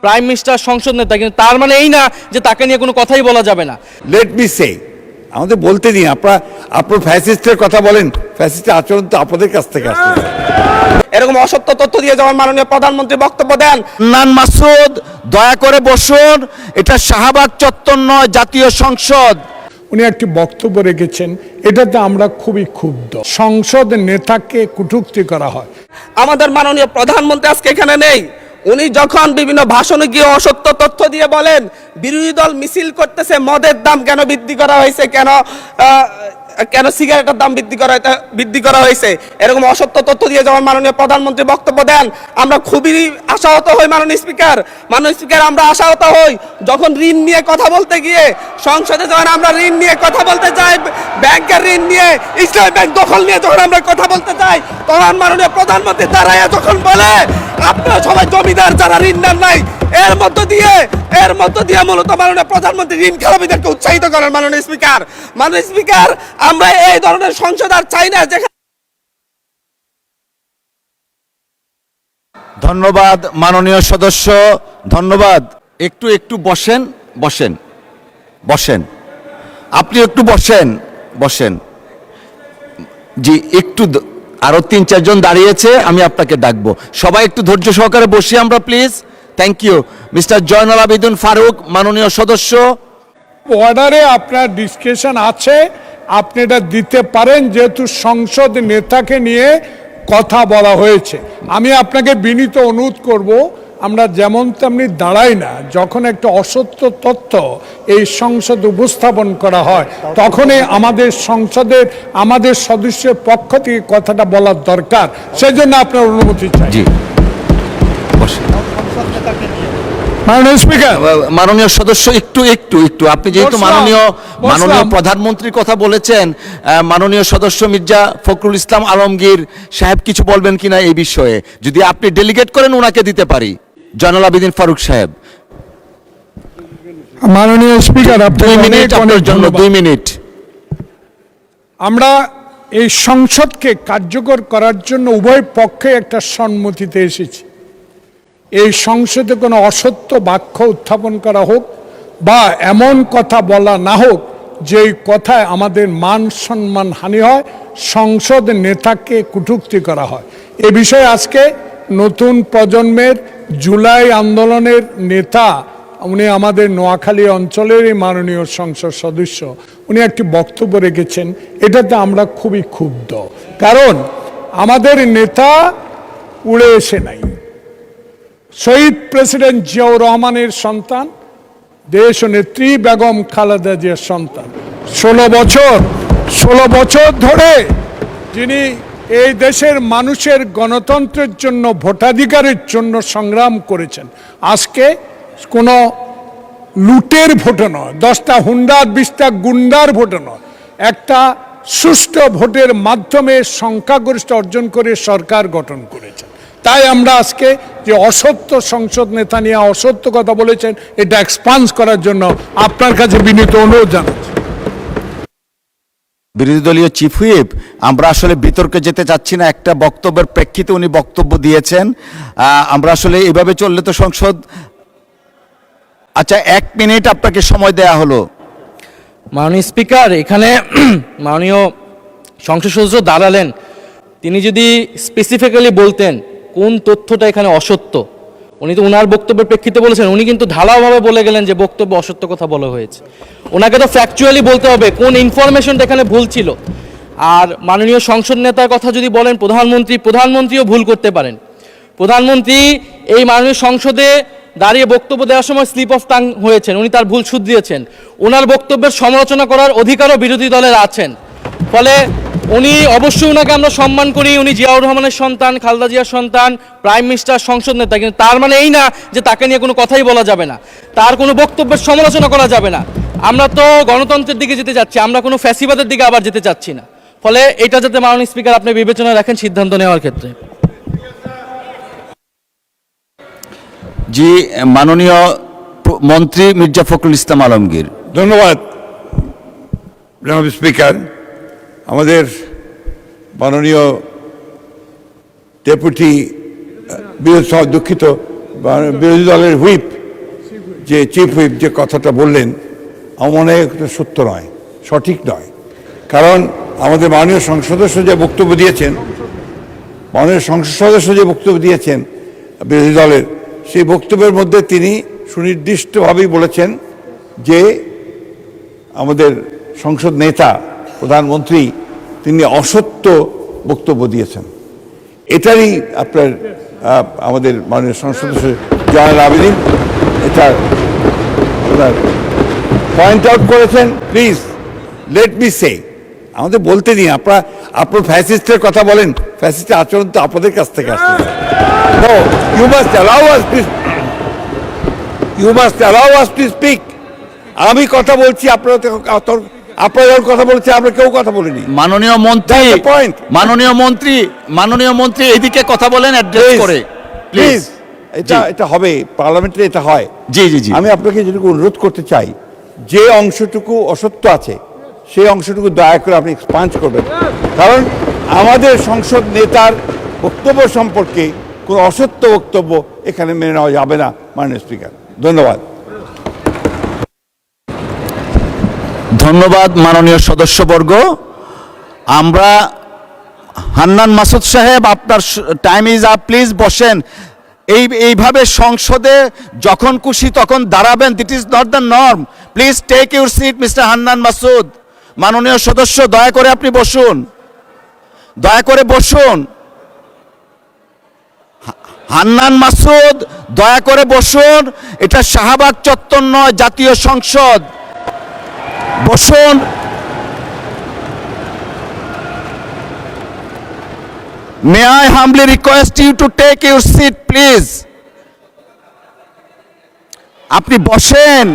Prime minister, সংসদ নেতা, কিন্তু তার মানে এই না যে তাকে নিয়ে কোনো কথাই বলা যাবে না। লেট মি সে, আমাদের বলতে দিন। আপনার ফ্যাসিস্টের কথা বলেন, ফ্যাসিস্টের আচরণ তো আপনাদের কাছ থেকে আসছে। এরকম অসত্য তথ্য দিয়ে যখন মাননীয় প্রধানমন্ত্রী বক্তব্য দেন, হান্নান মাসুদ দয়া করে বসুন, এটা শাহবাগ চত্বর নয়, জাতীয় সংসদ। উনি একটি বক্তব্য রেখেছেন, এটাতে আমরা খুবই ক্ষুব্ধ। সংসদ নেতাকে কটূক্তি করা হয়। আমাদের মাননীয় প্রধানমন্ত্রী আজকে এখানে নেই। উনি যখন বিভিন্ন ভাষণে গিয়ে অসত্য তথ্য দিয়ে বলেন বিরোধী দল মিছিল করতেছে, মদের দাম কেন বৃদ্ধি করা হয়েছে, কেন সিগারেটের দাম বৃদ্ধি করা হয়েছে, এরকম অসত্য তথ্য দিয়ে যখন মাননীয় প্রধানমন্ত্রী বক্তব্য দেন, আমরা খুবই আশাহত হই। মাননীয় স্পিকার, আমরা আশাহত হই যখন ঋণ নিয়ে কথা বলতে গিয়ে সংসদে যখন আমরা ঋণ নিয়ে কথা বলতে যাই, ব্যাংকের ঋণ নিয়ে, ইসলামী ব্যাংক দখল নিয়ে যখন আমরা কথা বলতে যাই, তখন মাননীয় প্রধানমন্ত্রী দাঁড়াইয়া যখন বলে আপনারা সবাই জমিদার, যারা ঋণ নেন নাই, এর মধ্য দিয়ে মূলত মাননীয় প্রধানমন্ত্রী ঋণ খেলাপিদেরকে উৎসাহিত করেন। মাননীয় স্পিকার, আমরা এই ধরনের সংসদ আর চাই না যেখানে। ধন্যবাদ মাননীয় সদস্য, ধন্যবাদ। একটু বসেন, আপনি একটু বসেন। জি, একটু আরো 3-4 জন দাঁড়িয়েছে, আমি আপনাকে ডাকবো। সবাই একটু ধৈর্য সহকারে বসি আমরা, please. Thank you. Mister Zainul Abedin Farooq, মাননীয় সদস্য। অর্ডারে আপনার ডিসকাশন আছে, আপনি এটা দিতে পারেন, যেহেতু সংসদ নেতাকে নিয়ে কথা বলা হয়েছে। আমি আপনাকে বিনীত অনুরোধ করব, আমরা যেমন তেমনি দাঁড়াই না। যখন একটা অসত্য তথ্য এই সংসদ উপস্থাপন করা হয়, তখনই আমাদের সদস্যের পক্ষ থেকে কথাটা বলার দরকার। সেজন্য আপনার অনুমতি চাই। জি, বসেন। মাননীয় স্পিকার, মাননীয় সদস্য, একটু আপনি যেহেতু মাননীয় প্রধানমন্ত্রীর কথা বলেছেন, মাননীয় সদস্য মির্জা ফখরুল ইসলাম আলমগীর সাহেব কিছু বলবেন কিনা এই বিষয়ে, যদি আপনি ডেলিগেট করেন ওনাকে দিতে পারি। জয়নুল আবেদিন ফারুক সাহেব। মাননীয় স্পিকার, 2 মিনিট আপনার জন্য, 2 মিনিট। আমরা এই সংসদকে কার্যকর করার জন্য উভয় পক্ষে একটা সম্মতিতে এসেছি। এই সংসদে কোনো অসত্য বাক্য উত্থাপন করা হোক বা এমন কথা বলা না হোক যেই কথায় আমাদের মান সম্মান হানি হয়, সংসদ নেতাকে কটূক্তি করা হয়। এ বিষয়ে আজকে নতুন প্রজন্মের জুলাই আন্দোলনের নেতা, উনি আমাদের নোয়াখালী অঞ্চলেরই মাননীয় সংসদ সদস্য, উনি একটি বক্তব্য রেখেছেন, এটাতে আমরা খুবই ক্ষুব্ধ। কারণ আমাদের নেতা উড়ে এসে নাই। শহীদ প্রেসিডেন্ট জিয়াউর রহমানের সন্তান, দেশ নেত্রী বেগম খালেদা জিয়ার সন্তান। 16 বছর ধরে যিনি এই দেশের মানুষের গণতন্ত্রের জন্য, ভোটাধিকারের জন্য সংগ্রাম করেছেন। আজকে কোনো লুটের ভোটে নয়, 10টা হুন্ডার 20টা গুন্ডার ভোটে নয়, একটা সুষ্ঠু ভোটের মাধ্যমে সংখ্যাগরিষ্ঠ অর্জন করে সরকার গঠন করেছেন। তাই আমরা আজকে যে অসত্য সংসদ নেতা নিয়ে অসত্য কথা বলেছেন, এটা এক্সপান্স করার জন্য আপনার কাছে বিনীত অনুরোধ জানাচ্ছি। বিরোধী দলীয় চিফ হুইপ, আমরা আসলে বিতর্কে যেতে চাচ্ছি না। একটা বক্তব্যের প্রেক্ষিতে উনি বক্তব্য দিয়েছেন, আমরা আসলে এভাবে চললে তো সংসদ। আচ্ছা, 1 মিনিট আপনাকে সময় দেয়া হলো। মাননীয় স্পিকার, এখানে মাননীয় সংসদ সদস্য দাঁড়ালেন, তিনি যদি স্পেসিফিক্যালি বলতেন কোন তথ্যটা এখানে অসত্য। উনি তো ওনার বক্তব্যের প্রেক্ষিতে বলেছেন, উনি কিন্তু ঢালাওভাবে বলে গেলেন যে বক্তব্য অসত্য কথা বলা হয়েছে। ওনাকে তো ফ্যাকচুয়ালি বলতে হবে কোন ইনফরমেশনটা এখানে ভুল ছিল। আর মাননীয় সংসদ নেতার কথা যদি বলেন, প্রধানমন্ত্রীও ভুল করতে পারেন। প্রধানমন্ত্রী এই মাননীয় সংসদে দাঁড়িয়ে বক্তব্য দেওয়ার সময় স্লিপ অফ টাং হয়েছেন, উনি তার ভুল শুধরিয়েছেন। ওনার বক্তব্যের সমালোচনা করার অধিকারও বিরোধী দলের আছেন। ফলে উনি অবশ্যই, ওনাকে আমরা সম্মান করি, উনি জিয়াউর রহমানের সন্তান, খালেদা জিয়ার সন্তান, প্রাইম মিনিস্টার, সংসদ নেতা, কিন্তু তার মানে এই না যে তাকে নিয়ে কোনো কথাই বলা যাবে না, তার কোনো বক্তব্যের সমালোচনা করা যাবে না। আমরা তো গণতন্ত্রের দিকে যেতে চাচ্ছি, আমরা কোনো ফ্যাসিবাদের দিকে আবার যেতে চাচ্ছি না। ফলে এটা যাতে মাননীয় স্পিকার আপনি বিবেচনায় রাখেন সিদ্ধান্ত নেওয়ার ক্ষেত্রে। জি, মাননীয় মন্ত্রী মির্জা ফখরুল ইসলাম আলমগীর। ধন্যবাদ জনাব স্পিকার। আমাদের মাননীয় ডেপুটি দুঃখিত বিরোধী দলের হুইপ, যে চিফ হুইপ যে কথাটা বললেন, আমার মনে হয় এটা সত্য নয়, সঠিক নয়। কারণ আমাদের মাননীয় সংসদ সদস্য যে বক্তব্য দিয়েছেন, মাননীয় সংসদ সদস্য যে বক্তব্য দিয়েছেন বিরোধী দলের, সেই বক্তব্যের মধ্যে তিনি সুনির্দিষ্টভাবেই বলেছেন যে আমাদের সংসদ নেতা প্রধানমন্ত্রী তিনি অসত্য বক্তব্য দিয়েছেন। এটারই আপনার আমাদের মাননীয় সংসদ সদস্য জয়নাল আবেদীন এটা আপনার পয়েন্ট আউট করেছেন। প্লিজ লেট মি সে, আমাদের বলতে দিন। আপনার ফ্যাসিস্টের কথা বলেন, ফ্যাসিস্টের আচরণ তো আপনাদের কাছ থেকে আসছে। No, you must allow us to, you must allow us to speak. আমি কথা বলছি, আপনারা যখন কথা বলছেন আমরা কেউ কথা বলিনি। মাননীয় মন্ত্রী, That's the point. মাননীয় মন্ত্রী এইদিকে কথা বলেন অ্যাড্রেস করে প্লিজ। এটা হবে, পার্লামেন্টে এটা হয়। জি জি জি। আমি আপনাকে যেটুকু অনুরোধ করতে চাই, যে অংশটুকু অসত্য আছে সেই অংশটুকু দয়া করে আপনি এক্সপাঞ্জ করবেন। কারণ আমাদের সংসদ নেতার বক্তব্য সম্পর্কে কোনো অসত্য বক্তব্য এখানে মেনে নেওয়া যাবে না মাননীয় স্পিকার। ধন্যবাদ। ধন্যবাদ মাননীয় সদস্যবর্গ। আমরা হান্নান মাসুদ সাহেব, আপনার টাইম ইজ আপ, প্লিজ বসেন। এইভাবে সংসদে যখন খুশি তখন দাঁড়াবেন, that is not the norm. Please take your seat mister Hannan Masud. মাননীয় সদস্য দয়া করে আপনি বসুন, দয়া করে বসুন। হান্নান মাসুদ দয়া করে বসুন। এটা শাহবাগ চত্বর নয়, জাতীয় সংসদ। বসুন। May I humbly request you to take your seat, please? আপনি বসেন।